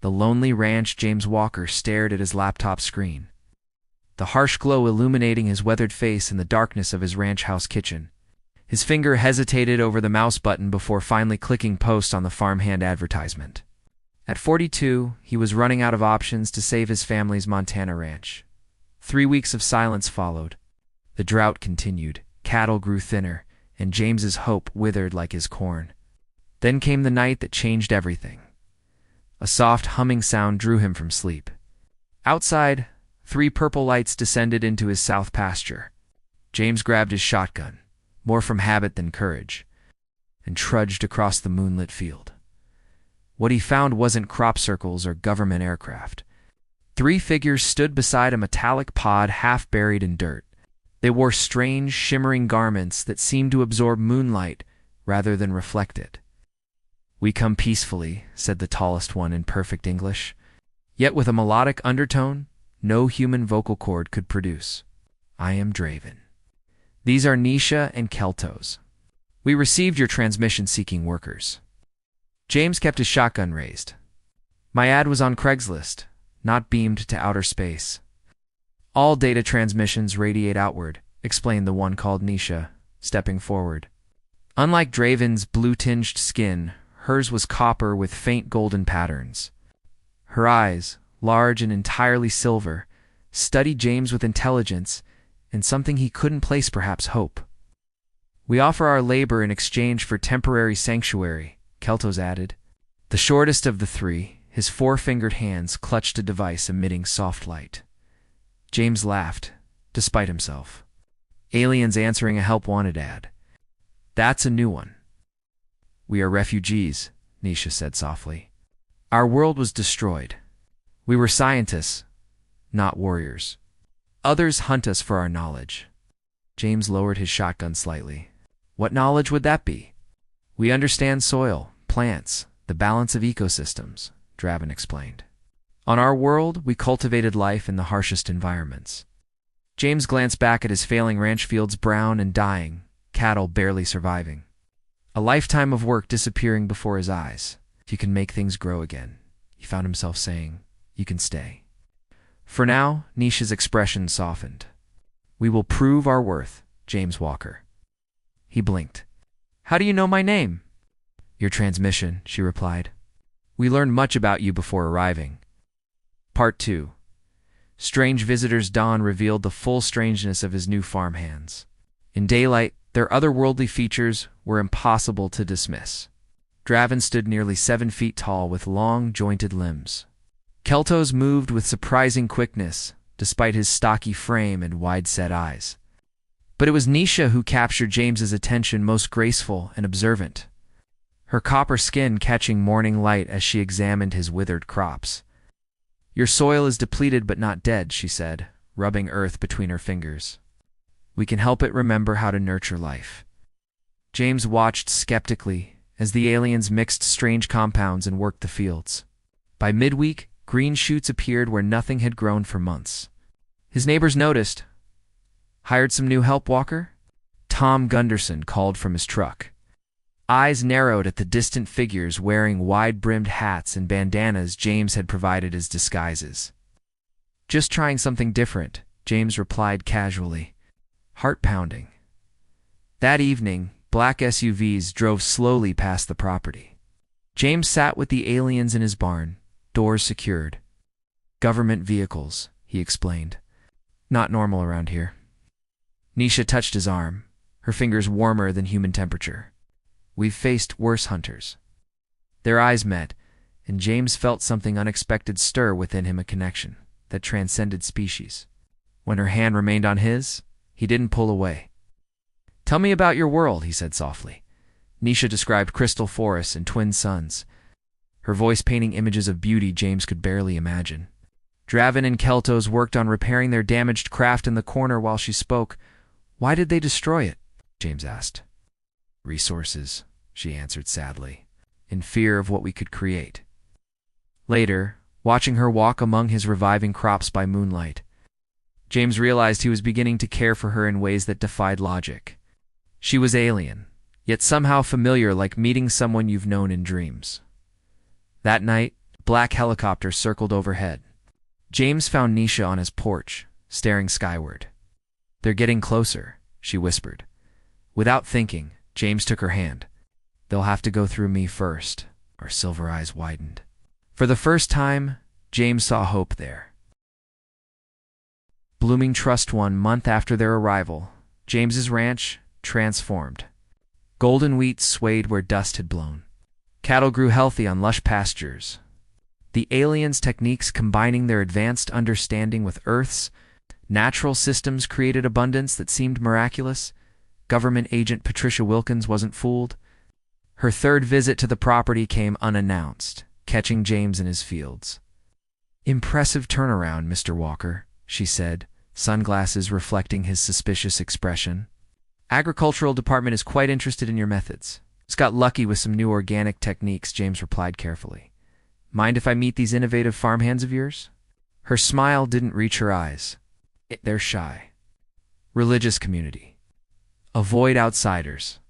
the lonely ranch. James Walker stared at his laptop screen, the harsh glow illuminating his weathered face in the darkness of his ranch house kitchen. His finger hesitated over the mouse button before finally clicking post on the farmhand advertisement. At 42, he was running out of options to save his family's Montana ranch. 3 weeks of silence followed. The drought continued, cattle grew thinner, and James's hope withered like his corn. Then came the night that changed everything. A soft humming sound drew him from sleep. Outside, 3 purple lights descended into his south pasture. James grabbed his shotgun, more from habit than courage, and trudged across the moonlit field. What he found wasn't crop circles or government aircraft. 3 figures stood beside a metallic pod half buried in dirt. They wore strange, shimmering garments that seemed to absorb moonlight rather than reflect it. "We come peacefully," said the tallest one in perfect English, yet with a melodic undertone no human vocal cord could produce. "I am Draven. These are Nisha and Keltos. We received your transmission-seeking workers." James kept his shotgun raised. "My ad was on Craigslist, not beamed to outer space." "All data transmissions radiate outward," explained the one called Nisha, stepping forward. Unlike Draven's blue-tinged skin, hers was copper with faint golden patterns. Her eyes, large and entirely silver, studied James with intelligence and something he couldn't place, perhaps hope. "We offer our labor in exchange for temporary sanctuary," Keltos added. The shortest of the 3, his 4-fingered hands clutched a device emitting soft light. James laughed, despite himself. Aliens answering a help wanted ad. "That's a new one." "We are refugees," Nisha said softly. "Our world was destroyed. We were scientists, not warriors. Others hunt us for our knowledge." James lowered his shotgun slightly. "What knowledge would that be?" "We understand soil, plants, the balance of ecosystems," Draven explained. "On our world, we cultivated life in the harshest environments." James glanced back at his failing ranch fields, brown and dying, cattle barely surviving. A lifetime of work disappearing before his eyes. "If you can make things grow again," he found himself saying, "you can stay." For now, Nisha's expression softened. "We will prove our worth, James Walker." He blinked. "How do you know my name?" "Your transmission," she replied. "We learned much about you before arriving." Part 2. Strange visitors. Dawn revealed the full strangeness of his new farmhands. In daylight, their otherworldly features were impossible to dismiss. Draven stood nearly 7 feet tall with long, jointed limbs. Keltos moved with surprising quickness, despite his stocky frame and wide-set eyes. But it was Nisha who captured James's attention, most graceful and observant, her copper skin catching morning light as she examined his withered crops. "Your soil is depleted but not dead," she said, rubbing earth between her fingers. "We can help it remember how to nurture life." James watched skeptically as the aliens mixed strange compounds and worked the fields. By midweek, green shoots appeared where nothing had grown for months. His neighbors noticed. "Hired some new help, Walker?" Tom Gunderson called from his truck. Eyes narrowed at the distant figures wearing wide-brimmed hats and bandanas James had provided as disguises. "Just trying something different," James replied casually. Heart-pounding. That evening, black SUVs drove slowly past the property. James sat with the aliens in his barn, doors secured. "Government vehicles," he explained. "Not normal around here." Nisha touched his arm, her fingers warmer than human temperature. "We've faced worse hunters." Their eyes met, and James felt something unexpected stir within him, a connection that transcended species. When her hand remained on his, he didn't pull away. "Tell me about your world," he said softly. Nisha described crystal forests and twin suns, her voice painting images of beauty James could barely imagine. Draven and Keltos worked on repairing their damaged craft in the corner while she spoke. "Why did they destroy it?" James asked. "Resources," she answered sadly, "in fear of what we could create." Later, watching her walk among his reviving crops by moonlight, James realized he was beginning to care for her in ways that defied logic. She was alien, yet somehow familiar, like meeting someone you've known in dreams. That night, Black helicopters circled overhead. James found Nisha on his porch, staring skyward. "They're getting closer," she whispered. Without thinking, James took her hand. "They'll have to go through me first." Her silver eyes widened. For the first time, James saw hope there. Blooming Trust 1 month after their arrival, James's ranch transformed. Golden wheat swayed where dust had blown. Cattle grew healthy on lush pastures. The aliens' techniques combining their advanced understanding with Earth's natural systems created abundance that seemed miraculous. Government agent Patricia Wilkins wasn't fooled. Her third visit to the property came unannounced, catching James in his fields. "Impressive turnaround, Mr. Walker," she said, sunglasses reflecting his suspicious expression. "Agricultural department is quite interested in your methods." "Just got lucky with some new organic techniques," James replied carefully. "Mind if I meet these innovative farmhands of yours?" Her smile didn't reach her eyes. "They're shy." Religious community. Avoid outsiders.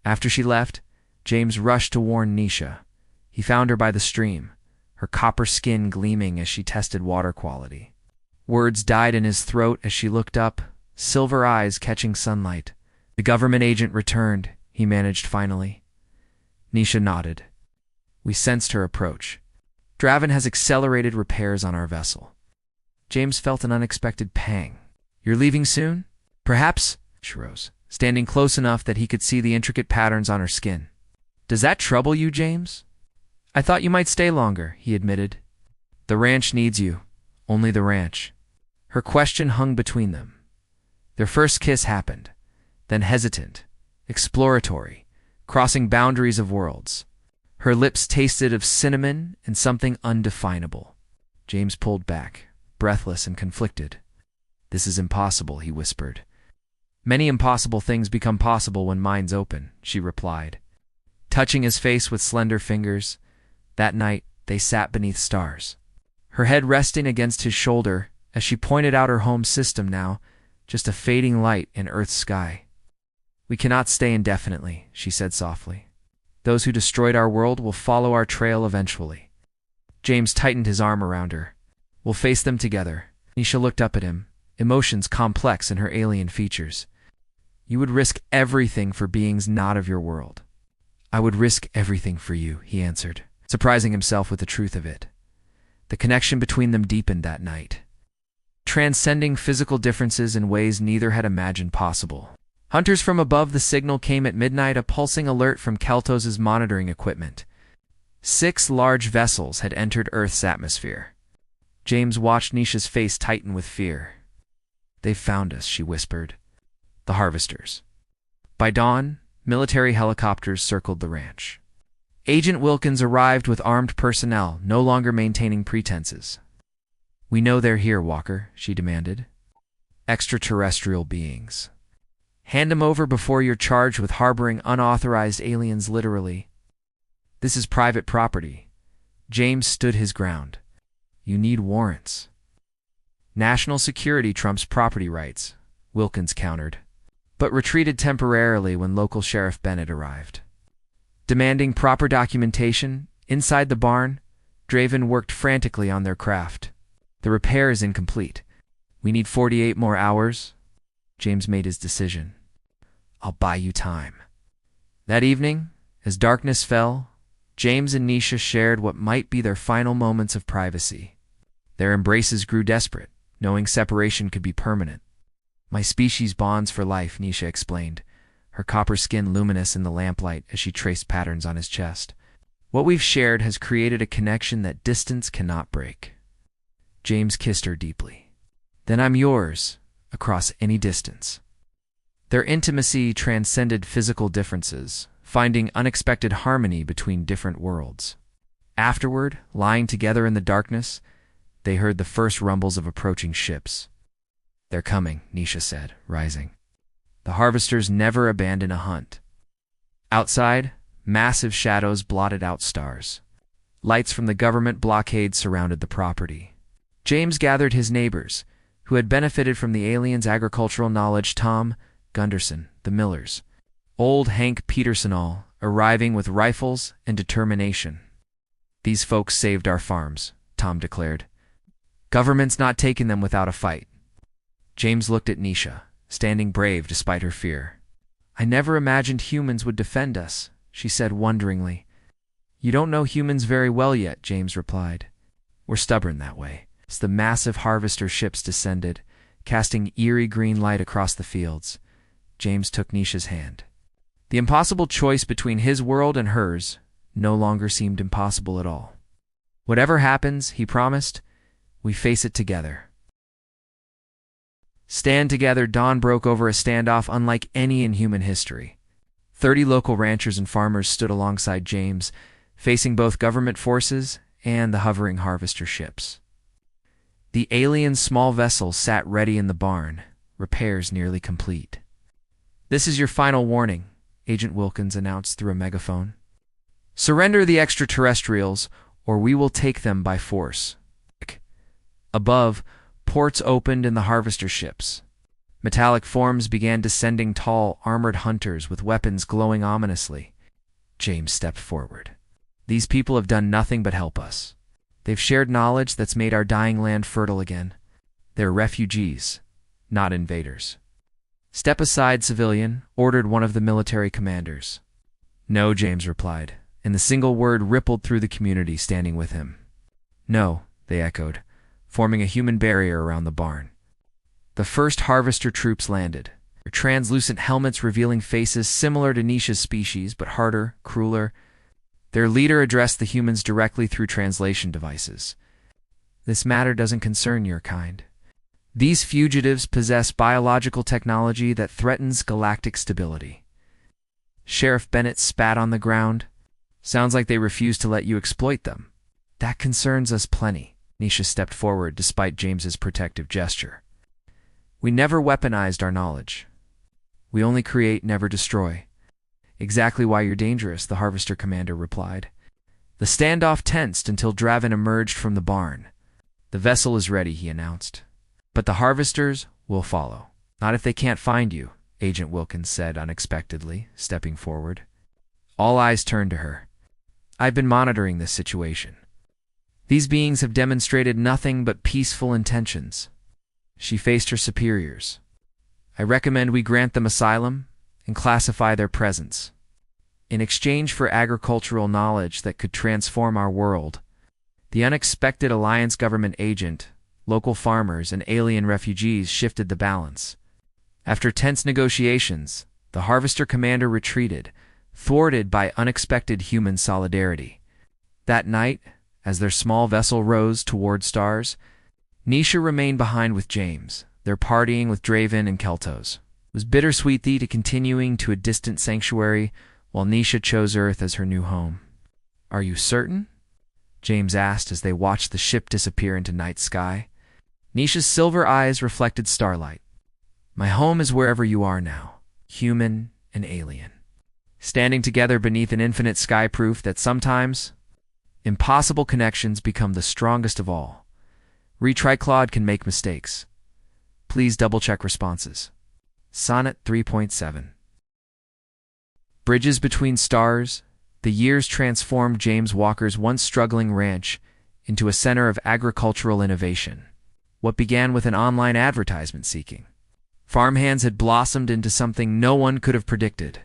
After she left, James rushed to warn Nisha. He found her by the stream, her copper skin gleaming as she tested water quality. Words died in his throat as she looked up, silver eyes catching sunlight. "The government agent returned," he managed finally. Nisha nodded. "We sensed her approach. Draven has accelerated repairs on our vessel." James felt an unexpected pang. "You're leaving soon?" "Perhaps," she rose, standing close enough that he could see the intricate patterns on her skin. "Does that trouble you, James?" "I thought you might stay longer," he admitted. "The ranch needs you. Only the ranch." Her question hung between them. Their first kiss happened, then hesitant, exploratory, crossing boundaries of worlds. Her lips tasted of cinnamon and something undefinable. James pulled back, breathless and conflicted. "This is impossible," he whispered. "Many impossible things become possible when minds open," she replied. Touching his face with slender fingers, that night they sat beneath stars. Her head resting against his shoulder as she pointed out her home system now, just a fading light in Earth's sky. "We cannot stay indefinitely," she said softly. "Those who destroyed our world will follow our trail eventually." James tightened his arm around her. "We'll face them together." Nisha looked up at him, emotions complex in her alien features. "You would risk everything for beings not of your world." "I would risk everything for you," he answered, surprising himself with the truth of it. The connection between them deepened that night, transcending physical differences in ways neither had imagined possible. Hunters from above the signal came at midnight, a pulsing alert from Keltos' monitoring equipment. 6 large vessels had entered Earth's atmosphere. James watched Nisha's face tighten with fear. "They've found us," she whispered. "The harvesters." By dawn, military helicopters circled the ranch. Agent Wilkins arrived with armed personnel, no longer maintaining pretenses. "We know they're here, Walker," she demanded. "Extraterrestrial beings. Hand them over before you're charged with harboring unauthorized aliens literally." "This is private property." James stood his ground. "You need warrants." "National security trumps property rights," Wilkins countered, but retreated temporarily when local Sheriff Bennett arrived. Demanding proper documentation, inside the barn, Draven worked frantically on their craft. "The repair is incomplete. We need 48 more hours." James made his decision. "I'll buy you time." That evening, as darkness fell, James and Nisha shared what might be their final moments of privacy. Their embraces grew desperate, knowing separation could be permanent. "My species bonds for life," Nisha explained, her copper skin luminous in the lamplight as she traced patterns on his chest. "What we've shared has created a connection that distance cannot break." James kissed her deeply. "Then I'm yours, across any distance." Their intimacy transcended physical differences, finding unexpected harmony between different worlds. Afterward, lying together in the darkness, they heard the first rumbles of approaching ships. "They're coming," Nisha said, rising. "The harvesters never abandon a hunt." Outside, massive shadows blotted out stars. Lights from the government blockade surrounded the property. James gathered his neighbors, who had benefited from the aliens' agricultural knowledge. Tom, Gunderson, the Millers, old Hank Peterson, all arriving with rifles and determination. These folks saved our farms, Tom declared. Government's not taking them without a fight. James looked at Nisha, standing brave despite her fear. I never imagined humans would defend us, she said wonderingly. You don't know humans very well yet, James replied. We're stubborn that way. As the massive harvester ships descended, casting eerie green light across the fields, James took Nisha's hand. The impossible choice between his world and hers no longer seemed impossible at all. Whatever happens, he promised, we face it together. Stand together, dawn broke over a standoff unlike any in human history. 30 local ranchers and farmers stood alongside James, facing both government forces and the hovering harvester ships. The alien small vessel sat ready in the barn, repairs nearly complete. This is your final warning, Agent Wilkins announced through a megaphone. Surrender the extraterrestrials, or we will take them by force. Above, ports opened in the harvester ships. Metallic forms began descending, tall, armored hunters with weapons glowing ominously. James stepped forward. These people have done nothing but help us. They've shared knowledge that's made our dying land fertile again. They're refugees, not invaders. Step aside, civilian, ordered one of the military commanders. No, James replied, and the single word rippled through the community standing with him. No, they echoed, forming a human barrier around the barn. The first harvester troops landed, their translucent helmets revealing faces similar to Nisha's species, but harder, crueler. Their leader addressed the humans directly through translation devices. This matter doesn't concern your kind. These fugitives possess biological technology that threatens galactic stability. Sheriff Bennett spat on the ground. Sounds like they refuse to let you exploit them. That concerns us plenty. Nisha stepped forward despite James's protective gesture. We never weaponized our knowledge. We only create, never destroy. Exactly why you're dangerous, the harvester commander replied. The standoff tensed until Draven emerged from the barn. The vessel is ready, he announced. But the harvesters will follow. Not if they can't find you, Agent Wilkins said unexpectedly, stepping forward. All eyes turned to her. I've been monitoring this situation. These beings have demonstrated nothing but peaceful intentions. She faced her superiors. I recommend we grant them asylum and classify their presence. In exchange for agricultural knowledge that could transform our world, the unexpected Alliance government agent, local farmers, and alien refugees shifted the balance. After tense negotiations, the harvester commander retreated, thwarted by unexpected human solidarity. That night, as their small vessel rose toward stars, Nisha remained behind with James, their partying with Draven and Keltos. It was bittersweet to continuing to a distant sanctuary while Nisha chose Earth as her new home. Are you certain? James asked as they watched the ship disappear into night sky. Nisha's silver eyes reflected starlight. My home is wherever you are now, human and alien. Standing together beneath an infinite sky, proof that sometimes impossible connections become the strongest of all. Retry Claude can make mistakes. Please double-check responses. Sonnet 3.7. Bridges between stars, the years transformed James Walker's once struggling ranch into a center of agricultural innovation. What began with an online advertisement seeking Farmhands had blossomed into something no one could have predicted.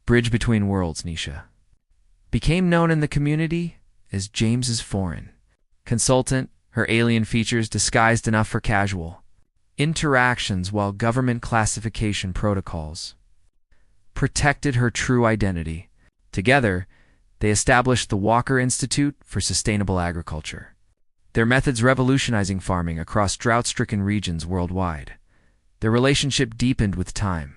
Bridge between worlds, Nisha became known in the community as James's foreign consultant, her alien features disguised enough for casual interactions while government classification protocols protected her true identity. Together, they established the Walker Institute for Sustainable Agriculture, their methods revolutionizing farming across drought-stricken regions worldwide. Their relationship deepened with time,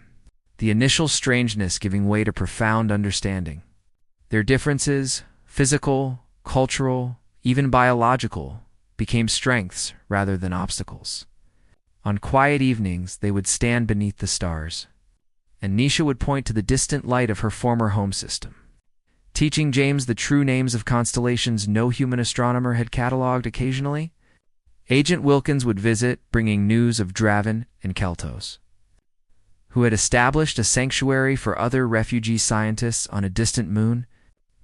the initial strangeness giving way to profound understanding. Their differences, physical, cultural, even biological, became strengths rather than obstacles. On quiet evenings, they would stand beneath the stars, and Nisha would point to the distant light of her former home system, teaching James the true names of constellations no human astronomer had catalogued. Occasionally, Agent Wilkins would visit, bringing news of Draven and Keltos, who had established a sanctuary for other refugee scientists on a distant moon.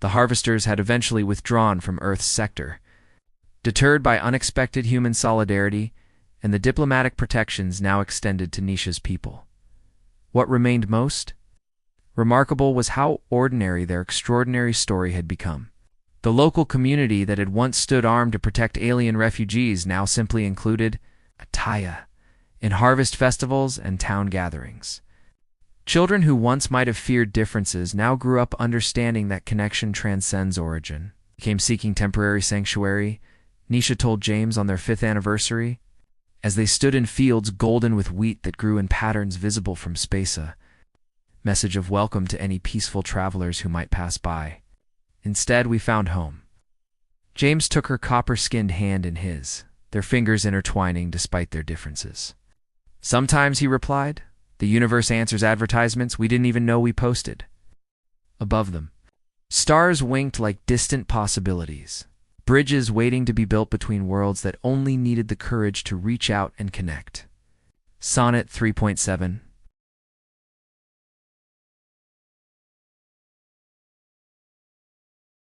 The harvesters had eventually withdrawn from Earth's sector, deterred by unexpected human solidarity and the diplomatic protections now extended to Nisha's people. What remained most remarkable was how ordinary their extraordinary story had become. The local community that had once stood armed to protect alien refugees now simply included Ataya in harvest festivals and town gatherings. Children who once might have feared differences now grew up understanding that connection transcends origin. Became seeking temporary sanctuary, Nisha told James on their 5th anniversary, as they stood in fields golden with wheat that grew in patterns visible from space, a message of welcome to any peaceful travelers who might pass by. Instead, we found home. James took her copper-skinned hand in his, their fingers intertwining despite their differences. Sometimes, he replied, the universe answers advertisements we didn't even know we posted. Above them, stars winked like distant possibilities, bridges waiting to be built between worlds that only needed the courage to reach out and connect. Sonnet 3.7